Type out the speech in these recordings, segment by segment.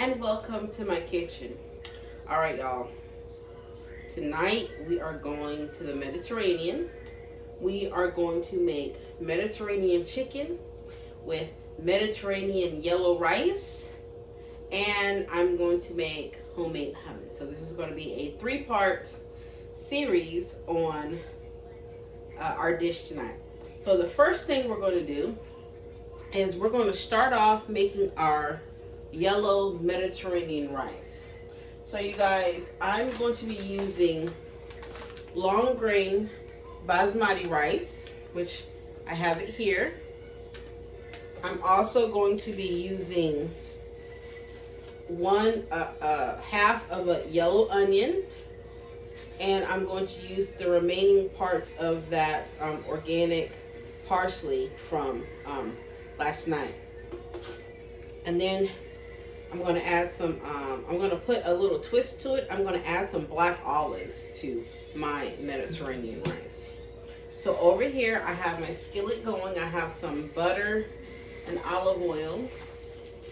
and welcome to my kitchen. All right, y'all. Tonight we are going to the Mediterranean. We are going to make Mediterranean chicken with Mediterranean yellow rice, and I'm going to make homemade hummus. So this is going to be a three-part series on our dish tonight. So the first thing we're going to do is we're going to start off making our yellow Mediterranean rice. So you guys, I'm going to be using long grain basmati rice, which I have it here. I'm also going to be using half of a yellow onion, and I'm going to use the remaining parts of that organic parsley from last night. And then I'm going to add some, I'm going to put a little twist to it. I'm going to add some black olives to my Mediterranean rice. So over here I have my skillet going. I have some butter and olive oil,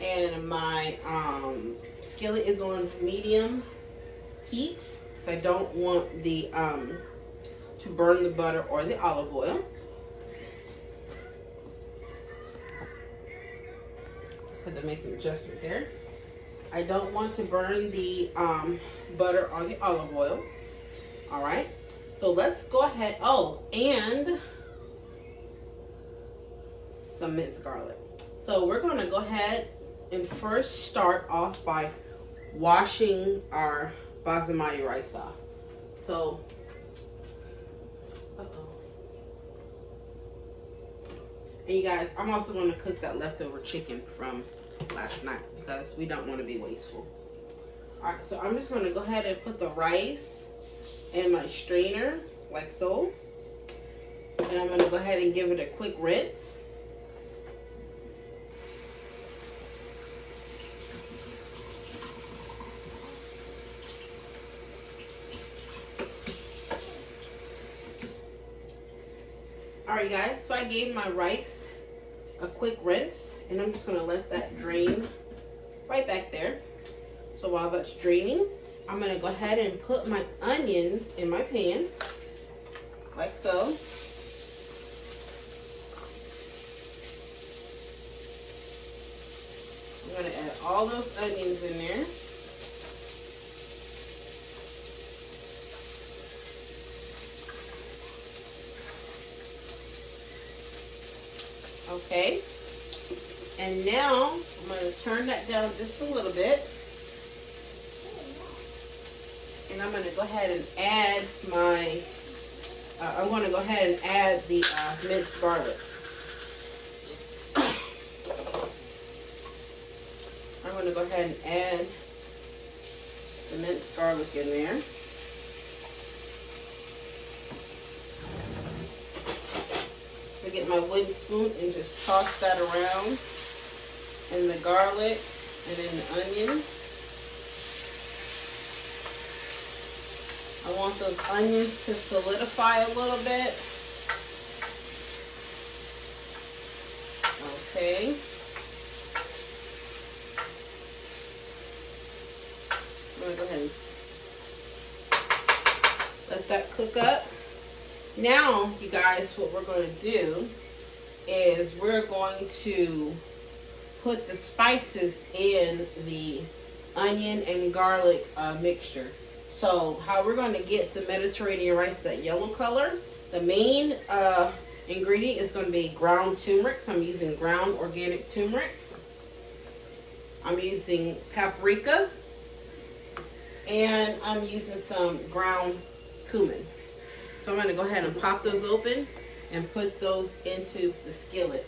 and my skillet is on medium heat, so I don't want the to burn the butter or the olive oil. Just had to make an adjustment there. I don't want to burn the butter or the olive oil. All right, so let's go ahead. Oh, and some minced garlic. So we're going to go ahead and first start off by washing our basmati rice off. So, and you guys, I'm also going to cook that leftover chicken from last night because we don't want to be wasteful. All right, so I'm just going to go ahead and put the rice in my strainer like so, and I'm going to go ahead and give it a quick rinse. Alright guys, so I gave my rice a quick rinse, and I'm just going to let that drain right back there. So while that's draining, I'm going to go ahead and put my onions in my pan, like so. I'm going to add all those onions in there. Okay, and now I'm going to turn that down just a little bit, and I'm going to go ahead and add my, I'm going to go ahead and add the minced garlic. I'm going to go ahead and add the minced garlic in there. Get my wooden spoon and just toss that around in the garlic and in the onion. I want those onions to solidify a little bit. Okay. I'm going to go ahead and let that cook up. Now, you guys, what we're going to do is we're going to put the spices in the onion and garlic mixture. So how we're going to get the Mediterranean rice that yellow color, the main ingredient is going to be ground turmeric. So I'm using ground organic turmeric. I'm using paprika, and I'm using some ground cumin. So I'm going to go ahead and pop those open and put those into the skillet.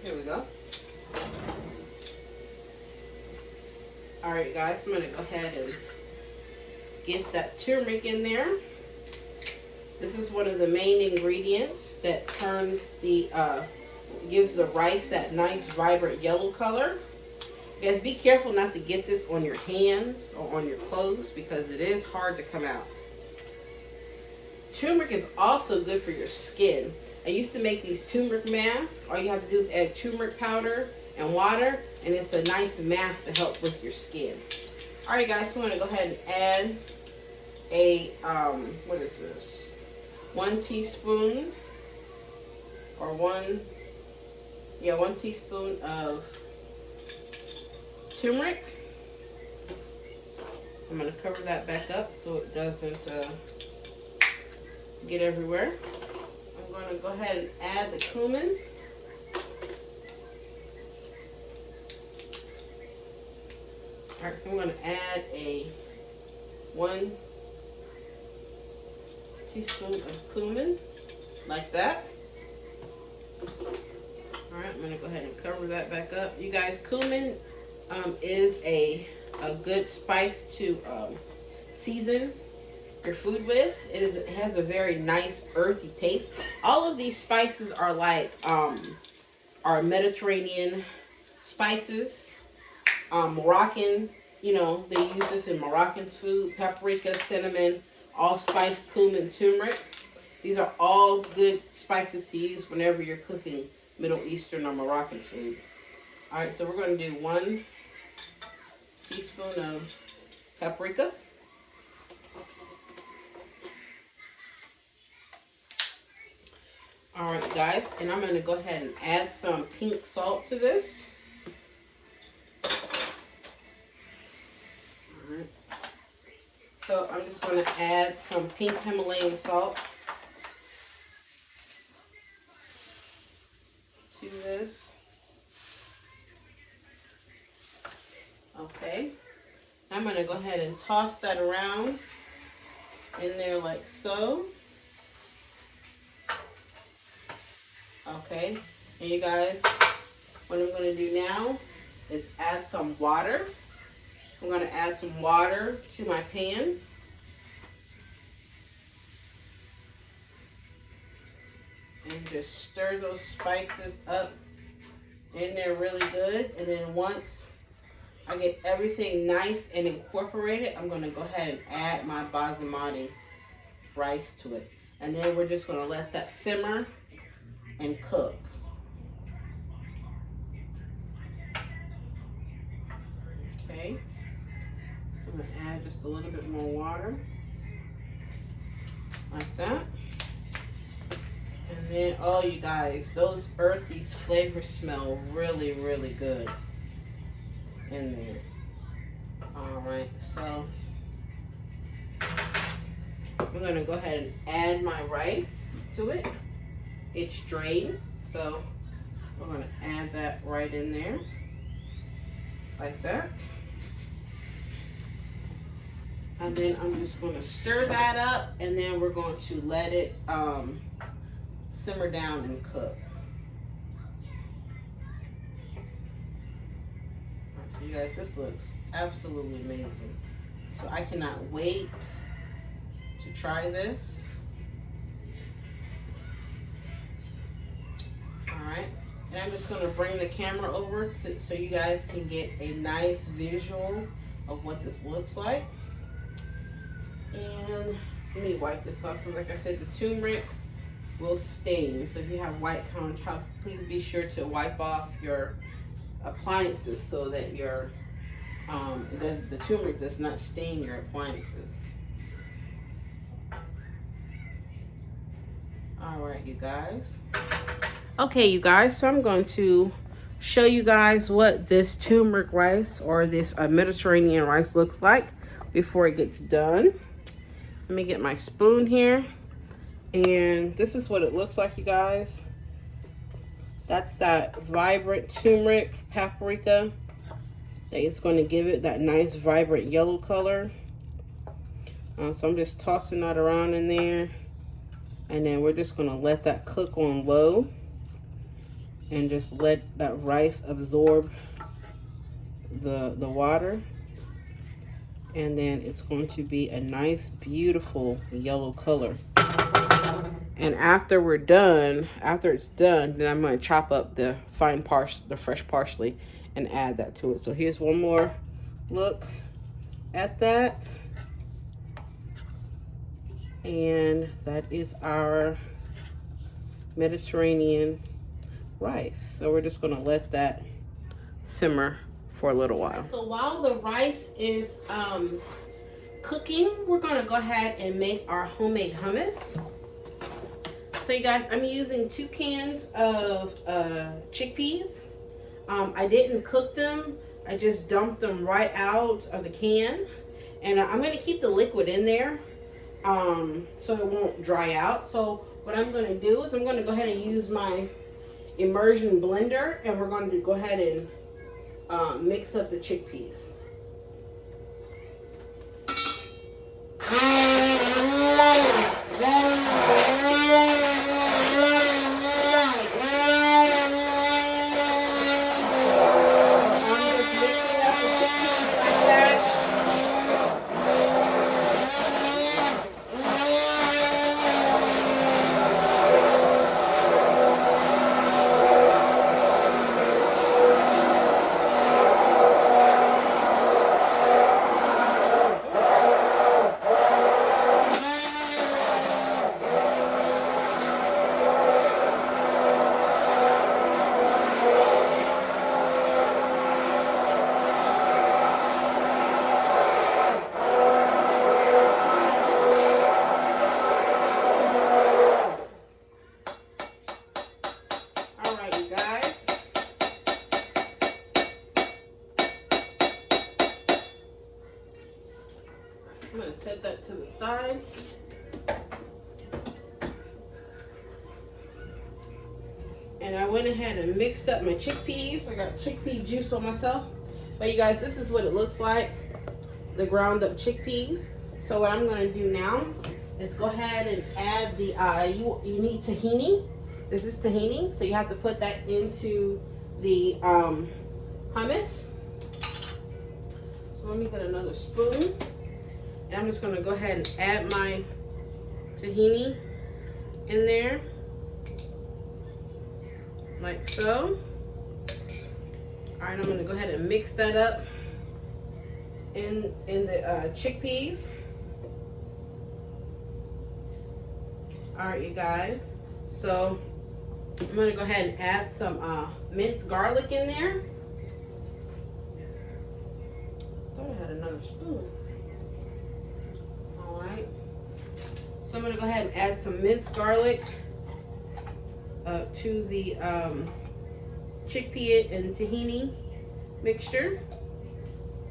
Here we go. Alright guys, I'm going to go ahead and get that turmeric in there. This is one of the main ingredients that turns the, gives the rice that nice vibrant yellow color. Guys, be careful not to get this on your hands or on your clothes because it is hard to come out. turmeric is also good for your skin. I used to make these turmeric masks. All you have to do is add turmeric powder and water, and it's a nice mask to help with your skin. All right, guys, so I'm gonna go ahead and add a, what is this? 1 teaspoon or 1 teaspoon of turmeric. I'm gonna cover that back up so it doesn't get everywhere. I'm gonna go ahead and add the cumin. All right, so I'm gonna add a 1 teaspoon of cumin, like that. All right, I'm gonna go ahead and cover that back up. You guys, cumin is a good spice to season your food with. It has a very nice earthy taste. All of these spices are like are Mediterranean spices. Moroccan, you know, they use this in Moroccan food. Paprika, cinnamon, allspice, cumin, turmeric. These are all good spices to use whenever you're cooking Middle Eastern or Moroccan food. All right, so we're going to do 1 teaspoon of paprika. All right, guys, and I'm going to go ahead and add some pink salt to this. All right. So I'm just going to add some pink Himalayan salt to this. Okay. I'm going to go ahead and toss that around in there like so. Okay. And you guys, what I'm going to do now is add some water. I'm going to add some water to my pan. And just stir those spices up in there really good. And then once I get everything nice and incorporated, I'm going to go ahead and add my basmati rice to it. And then we're just going to let that simmer and cook. Okay. So I'm going to add just a little bit more water. Like that. And then, oh, you guys, those earthy flavors smell really, really good in there. All right, so I'm going to go ahead and add my rice to it. It's drained, so we're going to add that right in there, like that. And then I'm just going to stir that up, and then we're going to let it simmer down and cook. Right, so you guys, this looks absolutely amazing. So I cannot wait to try this. Alright, and I'm just going to bring the camera over so you guys can get a nice visual of what this looks like. And let me wipe this off because, like I said, the turmeric will stain. So if you have white countertops, please be sure to wipe off your appliances so that your the turmeric does not stain your appliances. All right, you guys. Okay, you guys, so I'm going to show you guys what this turmeric rice or this Mediterranean rice looks like before it gets done. Let me get my spoon here. And this is what it looks like, you guys. That's that vibrant turmeric paprika that is going to give it that nice vibrant yellow color. So I'm just tossing that around in there. And then we're just going to let that cook on low. And just let that rice absorb the water. And then it's going to be a nice, beautiful yellow color. And after we're done, after it's done, then I'm going to chop up the fresh parsley and add that to it. So here's one more look at that. And that is our Mediterranean rice. So we're just gonna let that simmer for a little while. So while the rice is cooking, we're gonna go ahead and make our homemade hummus. So you guys, I'm using 2 cans of chickpeas. I didn't cook them. I just dumped them right out of the can. And I'm gonna keep the liquid in there so it won't dry out. So what I'm gonna do is I'm gonna go ahead and use my immersion blender, and we're going to go ahead and mix up the chickpeas. I'm going to set that to the side. And I went ahead and mixed up my chickpeas. I got chickpea juice on myself. But you guys, this is what it looks like, the ground up chickpeas. So what I'm going to do now is go ahead and add the, you need tahini. This is tahini. So you have to put that into the hummus. So let me get another spoon. And I'm just going to go ahead and add my tahini in there, like so. All right, I'm going to go ahead and mix that up in the chickpeas. All right, you guys. So I'm going to go ahead and add some minced garlic in there. I thought I had another spoon. So I'm going to go ahead and add some minced garlic to the chickpea and tahini mixture.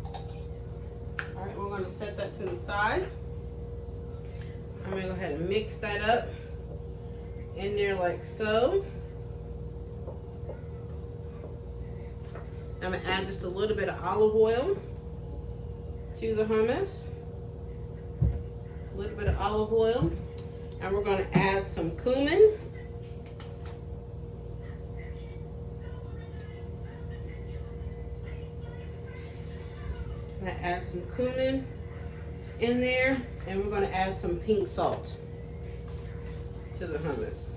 All right, we're going to set that to the side. I'm going to go ahead and mix that up in there like so. I'm going to add just a little bit of olive oil to the hummus. A little bit of olive oil, and we're going to add some cumin. I'm going to add some cumin in there, and we're going to add some pink salt to the hummus.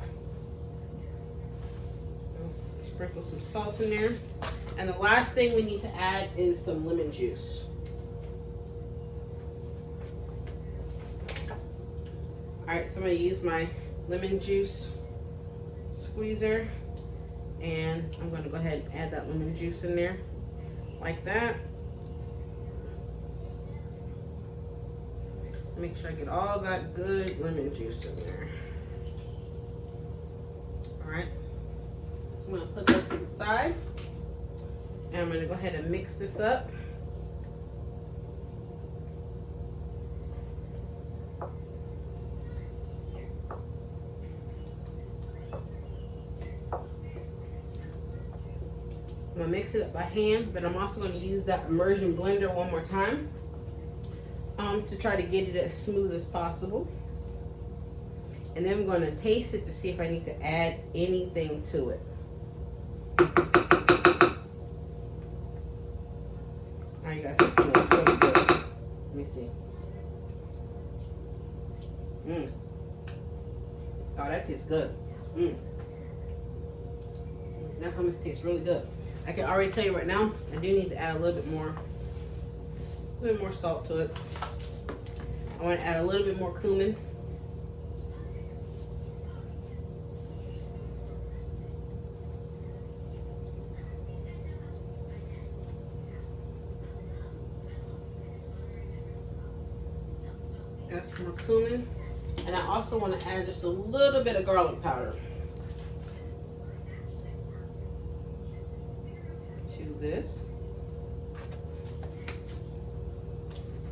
Sprinkle some salt in there, and the last thing we need to add is some lemon juice. All right, so I'm going to use my lemon juice squeezer, and I'm going to go ahead and add that lemon juice in there like that. Make sure I get all that good lemon juice in there. All right, so I'm going to put that to the side, and I'm going to go ahead and mix this up. I'm going to mix it up by hand, but I'm also going to use that immersion blender one more time to try to get it as smooth as possible. And then I'm going to taste it to see if I need to add anything to it. Alright, you guys, this smells really good. Let me see. Oh, that tastes good. That hummus tastes really good. I can already tell you right now, I do need to add a little bit more salt to it. I want to add a little bit more cumin That's more cumin. And I also want to add just a little bit of garlic powder to this.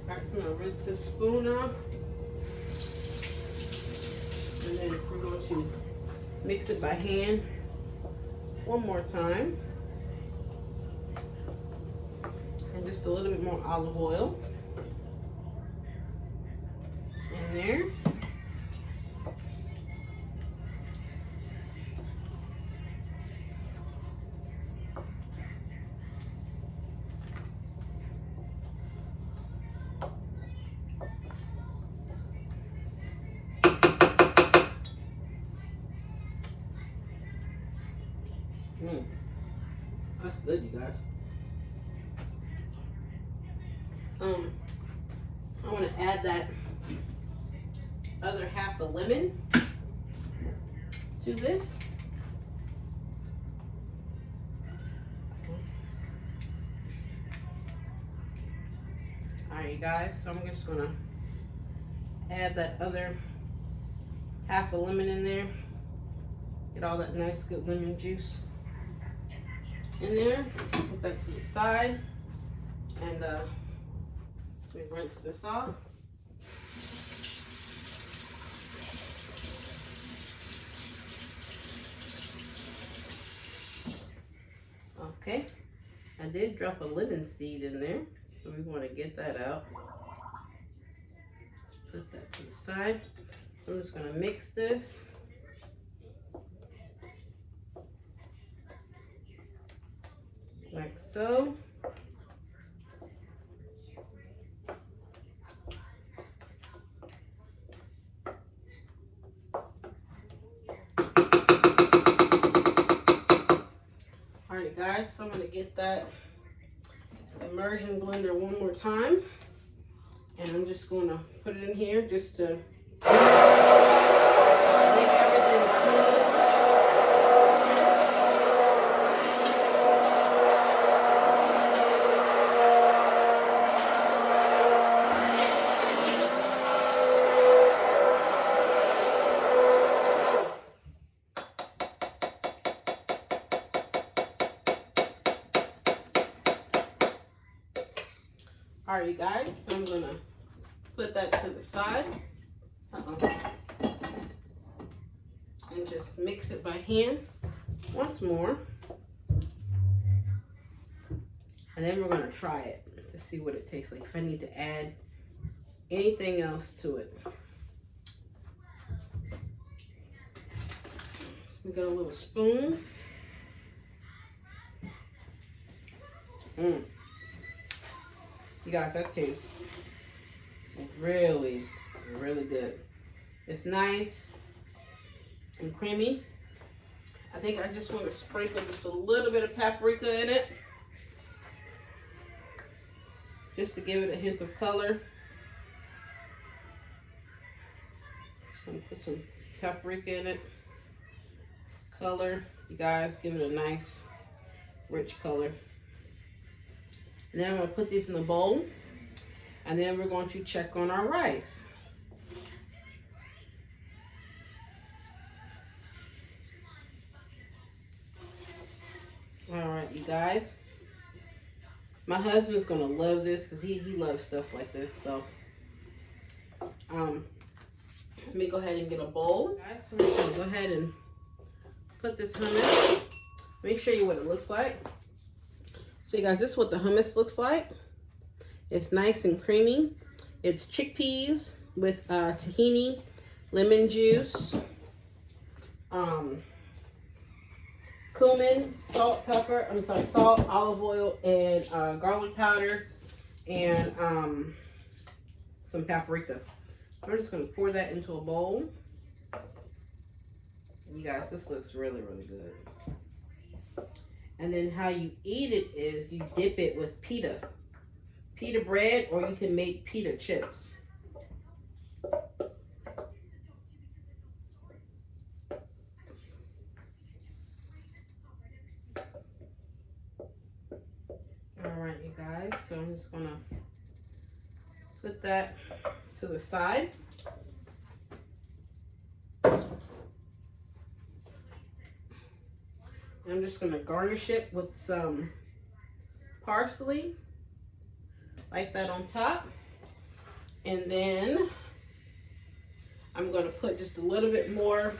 Alright, so I'm going to rinse this spoon off. And then we're going to mix it by hand one more time. And just a little bit more olive oil in there. That's good, you guys. I want to add that other half a lemon to this. Alright, you guys, so I'm just going to add that other half a lemon in there. Get all that nice good lemon juice in there. Put that to the side. And we rinse this off. Okay, I did drop a lemon seed in there, so we want to get that out. Let's put that to the side. So I'm just going to mix this. Like so. Alright guys, so I'm going to get that immersion blender one more time. And I'm just going to put it in here just to make everything smooth. Alright you guys, so I'm going to put that to the side. And just mix it by hand once more. And then we're going to try it to see what it tastes like, if I need to add anything else to it. So we got a little spoon. You guys, that tastes really, really good. It's nice and creamy. I think I just want to sprinkle just a little bit of paprika in it, just to give it a hint of color. Just gonna put some paprika in it. Color, you guys, give it a nice, rich color. And then I'm going to put this in a bowl, and then we're going to check on our rice. All right, you guys. My husband's going to love this because he loves stuff like this. So, let me go ahead and get a bowl. All right, so I'm just going to go ahead and put this hummus. Let me show you what it looks like. So you guys, this is what the hummus looks like. It's nice and creamy. It's chickpeas with tahini, lemon juice, cumin, salt, olive oil, and garlic powder, and some paprika. So I'm just gonna pour that into a bowl. You guys, this looks really, really good. And then how you eat it is you dip it with pita bread, or you can make pita chips. All right, you guys, so I'm just gonna put that to the side. I'm just going to garnish it with some parsley, like that on top. And then I'm going to put just a little bit more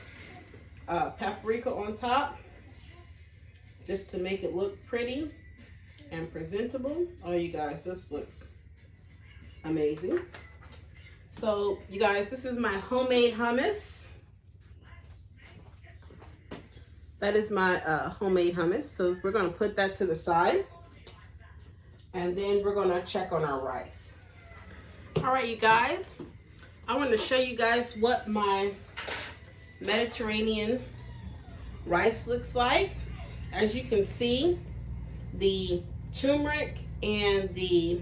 paprika on top, just to make it look pretty and presentable. Oh, you guys, this looks amazing. So, you guys, this is my homemade hummus. That is my homemade hummus. So we're going to put that to the side. And then we're going to check on our rice. All right, you guys. I want to show you guys what my Mediterranean rice looks like. As you can see, the turmeric and the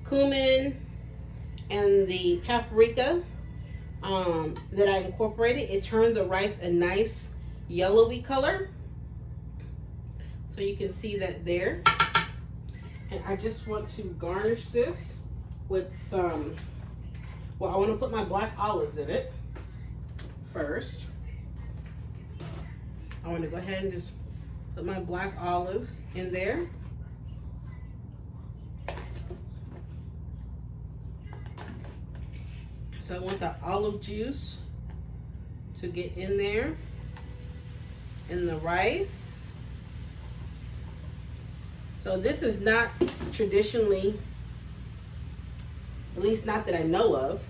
cumin and the paprika that I incorporated, it turned the rice a nice yellowy color. So you can see that there. And I just want to garnish this with some, well, I want to put my black olives in it first. I want to go ahead and just put my black olives in there. So I want the olive juice to get in there, in the rice. So this is not traditionally, at least not that I know of,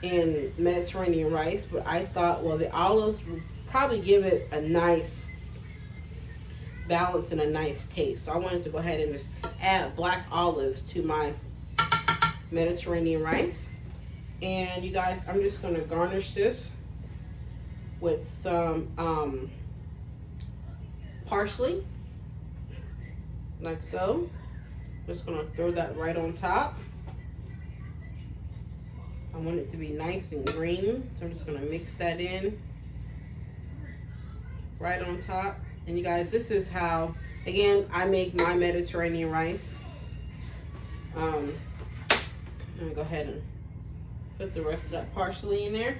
in Mediterranean rice, but I thought, well, the olives would probably give it a nice balance and a nice taste. So I wanted to go ahead and just add black olives to my Mediterranean rice. And you guys, I'm just going to garnish this with some parsley, like so. Just going to throw that right on top. I want it to be nice and green, so I'm just going to mix that in right on top. And you guys, this is how, again, I make my Mediterranean rice. I'm going to go ahead and put the rest of that parsley in there.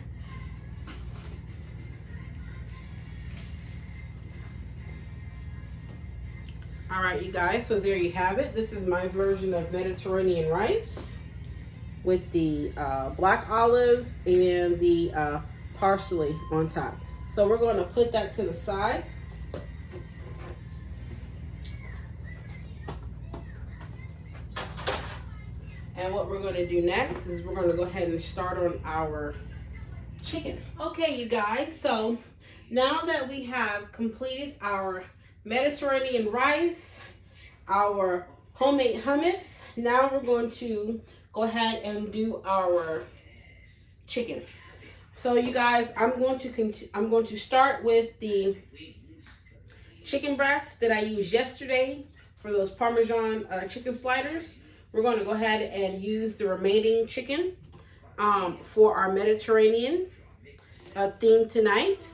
All right, you guys, so there you have it. This is my version of Mediterranean rice with the black olives and the parsley on top. So we're going to put that to the side. And what we're going to do next is we're going to go ahead and start on our chicken. Okay, you guys, so now that we have completed our Mediterranean rice, our homemade hummus, now we're going to go ahead and do our chicken. So you guys, I'm going to start with the chicken breasts that I used yesterday for those Parmesan chicken sliders. We're going to go ahead and use the remaining chicken for our Mediterranean theme tonight.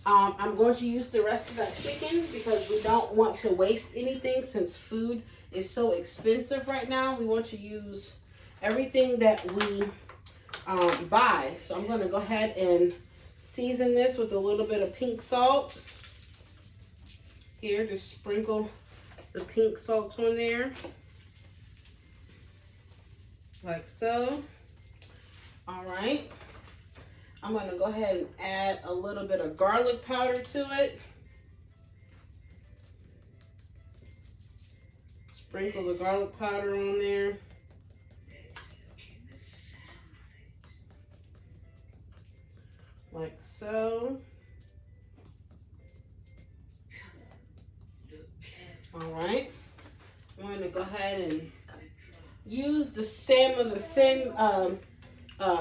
I'm going to use the rest of that chicken because we don't want to waste anything since food is so expensive right now. We want to use everything that we buy. So I'm going to go ahead and season this with a little bit of pink salt. Here, just sprinkle the pink salt on there. Like so. All right. I'm going to go ahead and add a little bit of garlic powder to it. Sprinkle the garlic powder on there. Like so. All right. I'm going to go ahead and use the same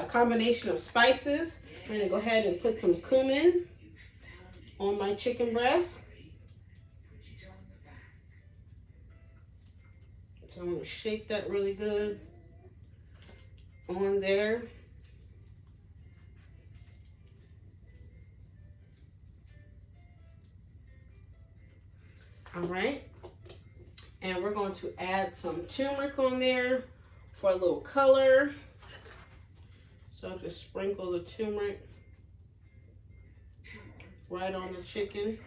combination of spices. I'm going to go ahead and put some cumin on my chicken breast. So I'm going to shake that really good on there. All right. And we're going to add some turmeric on there for a little color. So just sprinkle the turmeric right on the chicken,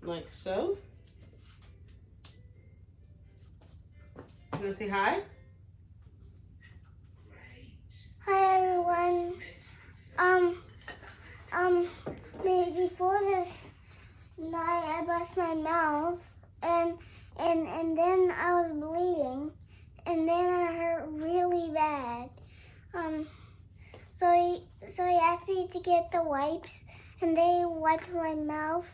like so. You wanna say hi? Hi everyone. Before this night I bust my mouth and then I was bleeding and then I hurt really bad. So he asked me to get the wipes and they wiped my mouth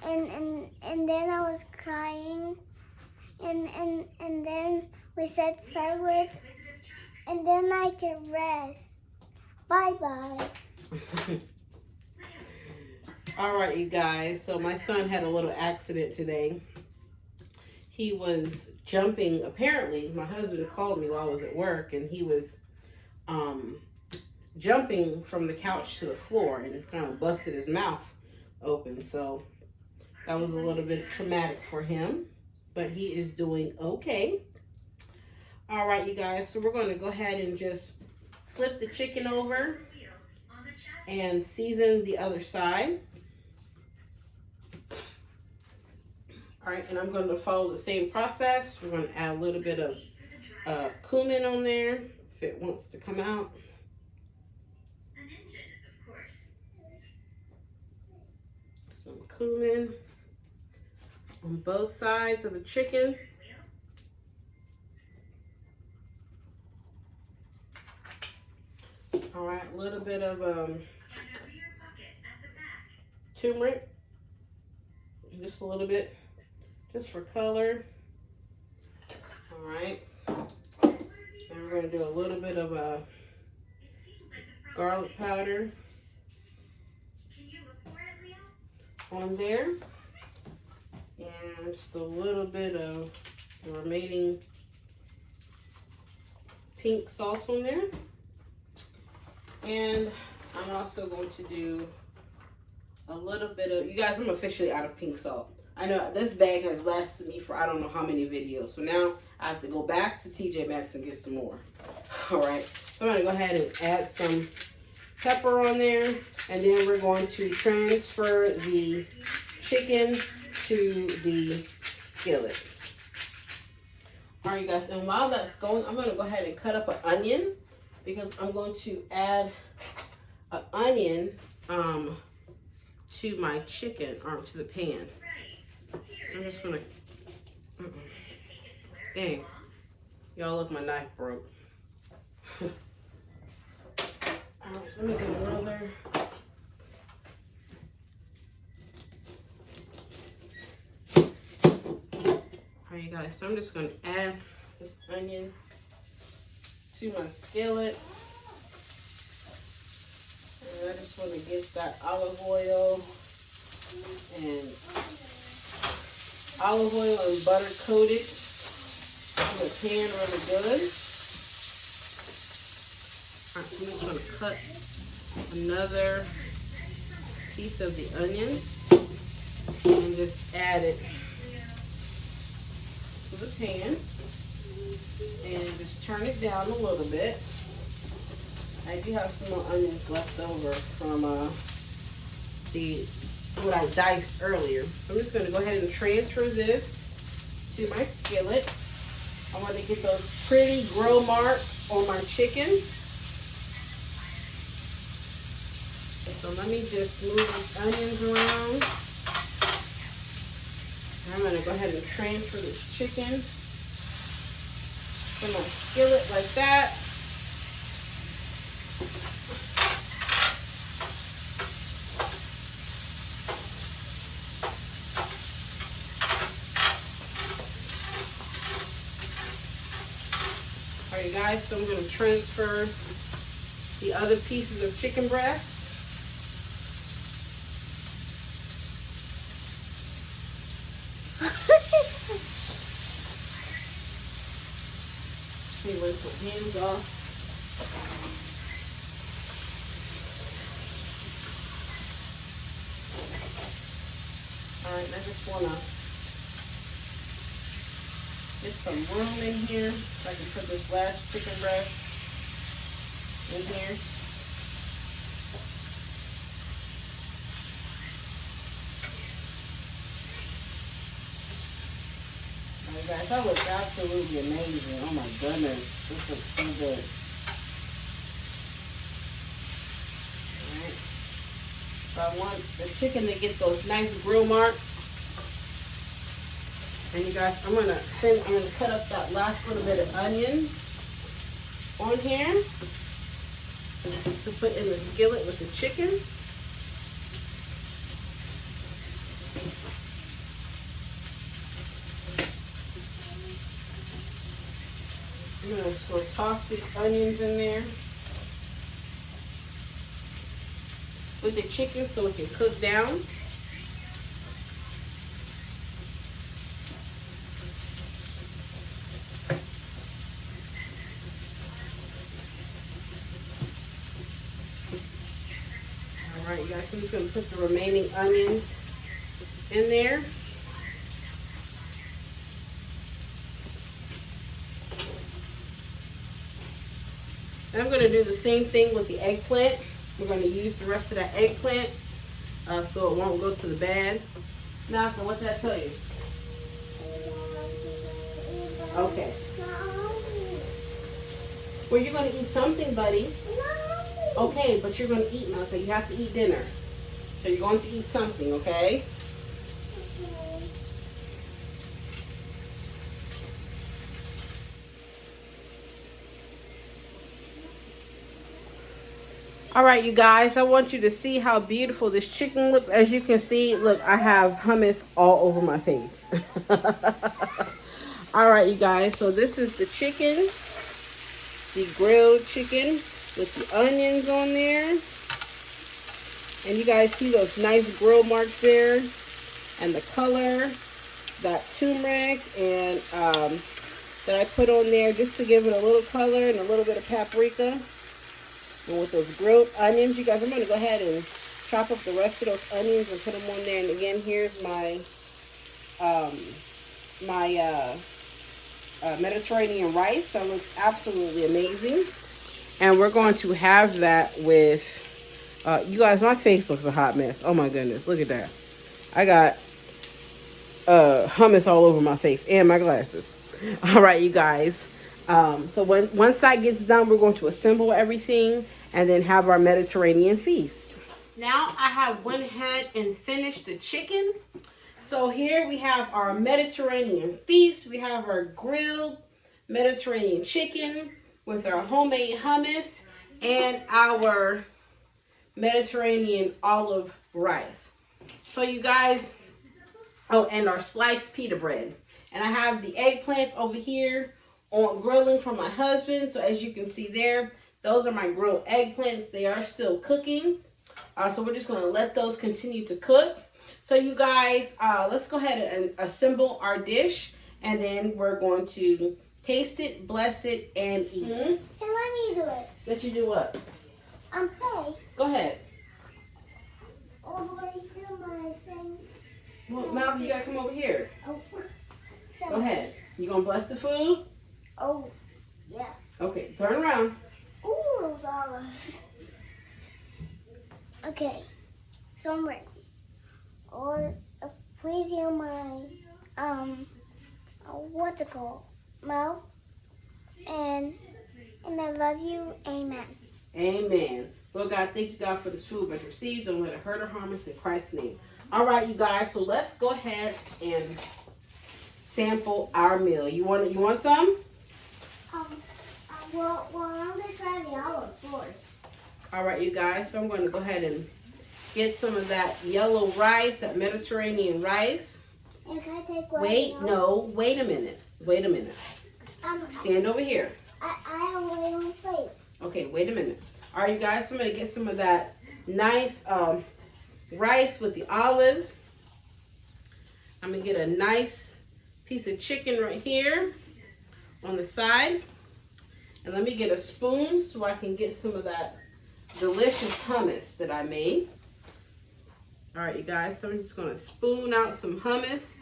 and then I was crying and then we said sight words and then I could rest. Bye-bye. All right, you guys. So my son had a little accident today. He was jumping. Apparently, my husband called me while I was at work, and he was jumping from the couch to the floor and kind of busted his mouth open. So that was a little bit traumatic for him, but he is doing okay. All right, you guys. So we're going to go ahead and just flip the chicken over and season the other side. All right, and I'm going to follow the same process. We're going to add a little bit of cumin on there if it wants to come out. Some cumin on both sides of the chicken. All right, a little bit of turmeric, just a little bit, just for color. All right, and we're going to do a little bit of garlic powder on there, and just a little bit of the remaining pink salt on there. And I'm also going to do a little bit of, you guys, I'm officially out of pink salt. I know this bag has lasted me for I don't know how many videos. So now I have to go back to TJ Maxx and get some more. All right, so I'm gonna go ahead and add some pepper on there. And then we're going to transfer the chicken to the skillet. All right, you guys, and while that's going, I'm gonna go ahead and cut up an onion because I'm going to add an onion to my chicken, or to the pan. So I'm just gonna, dang, y'all look, my knife broke. All right, so let me get another. All right, you guys, so I'm just gonna add this onion to my skillet. And I just want to get that olive oil and butter coated on the pan really good. All right, so I'm just going to cut another piece of the onion and just add it to the pan and just turn it down a little bit. I do have some more onions left over from what I diced earlier. So I'm just going to go ahead and transfer this to my skillet. I want to get those pretty grill marks on my chicken. So let me just move these onions around. I'm going to go ahead and transfer this chicken to my skillet like that. Alright guys, so I'm going to transfer the other pieces of chicken breast. Let me rinse my hands off. Alright, I just want to get some room in here so I can put this last chicken breast in here. Alright guys, that looks absolutely amazing. Oh my goodness. This looks so good. Alright. So I want the chicken to get those nice grill marks. And you guys, I'm gonna cut up that last little bit of onion on here to put in the skillet with the chicken. I'm gonna just go toss these onions in there with the chicken so it can cook down. Alright, you guys, I'm just going to put the remaining onions in there. And I'm going to do the same thing with the eggplant. We're going to use the rest of that eggplant so it won't go to the bad. Malcolm, what's that tell you? Okay. Well, you're going to eat something, buddy. Okay, but you're going to eat nothing. You have to eat dinner. So you're going to eat something, okay? All right, you guys, I want you to see how beautiful this chicken looks. As you can see, look, I have hummus all over my face. All right, you guys, so this is the chicken, the grilled chicken with the onions on there. And you guys see those nice grill marks there and the color, that turmeric and that I put on there just to give it a little color and a little bit of paprika. And with those grilled onions, you guys, I'm going to go ahead and chop up the rest of those onions and put them on there. And again, here's my Mediterranean rice. That looks absolutely amazing. And we're going to have that with, you guys, my face looks a hot mess. Oh my goodness, look at that. I got hummus all over my face and my glasses. All right, you guys. So once that gets done, we're going to assemble everything and then have our Mediterranean feast. Now I have went ahead and finished the chicken. So here we have our Mediterranean feast. We have our grilled Mediterranean chicken with our homemade hummus and our Mediterranean olive rice. So you guys, oh, and our sliced pita bread. And I have the eggplants over here on grilling for my husband. So as you can see there, those are my grilled eggplants. They are still cooking. So we're just going to let those continue to cook. So you guys, let's go ahead and assemble our dish. And then we're going to taste it, bless it, and eat. And let me do it. Let you do what? Play. Go ahead. All the way through my thing. Well, Malcolm, you got to come over here. Oh. So, Go ahead. You going to bless the food? Oh, yeah. Okay, turn around. Ooh, those olives. Okay, so I'm ready. Or please heal my what's it called? Mouth. And I love you. Amen. Amen. Lord God, thank you, God, for this food but received. Don't let it hurt or harm us in Christ's name. All right, you guys. So let's go ahead and sample our meal. You want some? Well, I'm gonna try the olives first. All right, you guys. So I'm going to go ahead and get some of that yellow rice, that Mediterranean rice. And can I take one? Wait, no. Wait a minute. Wait a minute. Stand over here. I have one on plate. Okay, wait a minute. All right, you guys. So I'm going to get some of that nice rice with the olives. I'm going to get a nice piece of chicken right here on the side. And let me get a spoon so I can get some of that delicious hummus that I made. All right, you guys, so I'm just going to spoon out some hummus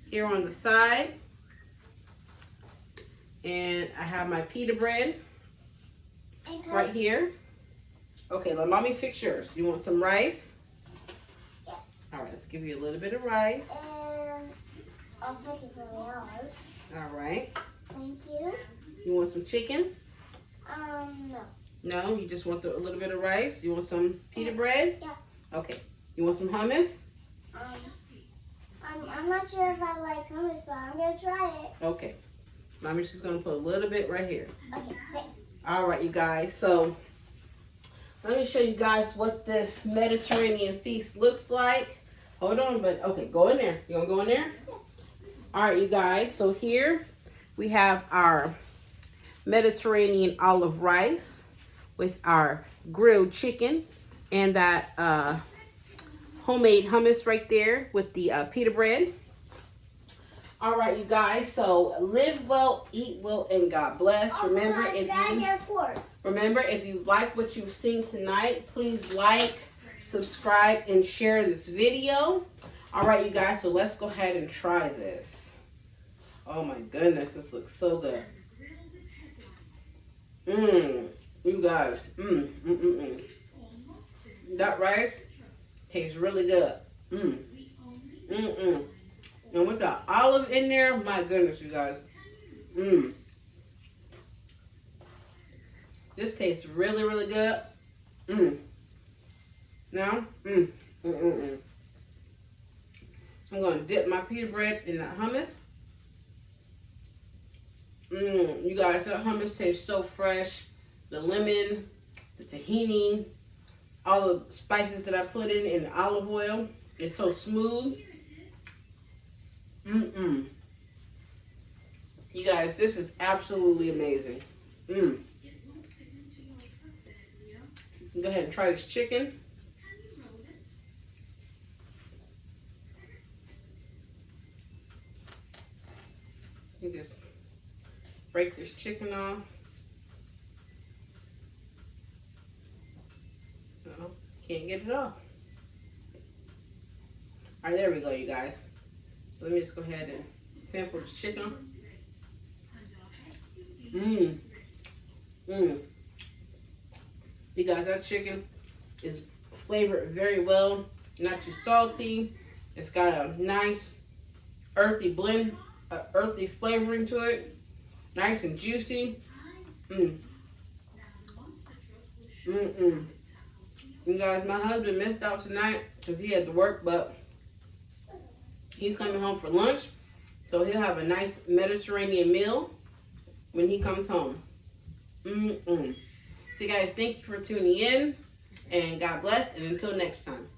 here on the side. And I have my pita bread. right here. Okay, let mommy fix yours. You want some rice? Yes. All right, let's give you a little bit of rice. And I'll take it for yours. All right. Thank you. You want some chicken? No. No, you just want a little bit of rice? You want some pita bread? Yeah. Okay. You want some hummus? I'm not sure if I like hummus, but I'm gonna try it. Okay. Mommy's just gonna put a little bit right here. Okay, thanks. All right, you guys. So let me show you guys what this Mediterranean feast looks like. Hold on, but okay, go in there. You gonna go in there? Yeah. All right, you guys. So here we have our Mediterranean olive rice with our grilled chicken and that homemade hummus right there with the pita bread. All right, you guys. So live well, eat well, and God bless. Remember, if you like what you've seen tonight, please like, subscribe, and share this video. All right, you guys. So let's go ahead and try this. Oh my goodness, this looks so good. You guys. That rice tastes really good. And with the olive in there, my goodness, you guys. This tastes really, really good. Now, I'm going to dip my pita bread in that hummus. You guys, that hummus tastes so fresh. The lemon, the tahini, all the spices that I put in the olive oil. It's so smooth. You guys, this is absolutely amazing. Go ahead and try this chicken. You just break this chicken off. No, can't get it off. All right, there we go, you guys. So let me just go ahead and sample this chicken. You guys, that chicken is flavored very well. Not too salty. It's got a nice earthy blend, earthy flavoring to it. Nice and juicy. You guys, my husband missed out tonight because he had to work, but he's coming home for lunch. So he'll have a nice Mediterranean meal when he comes home. So you guys, thank you for tuning in. And God bless. And until next time.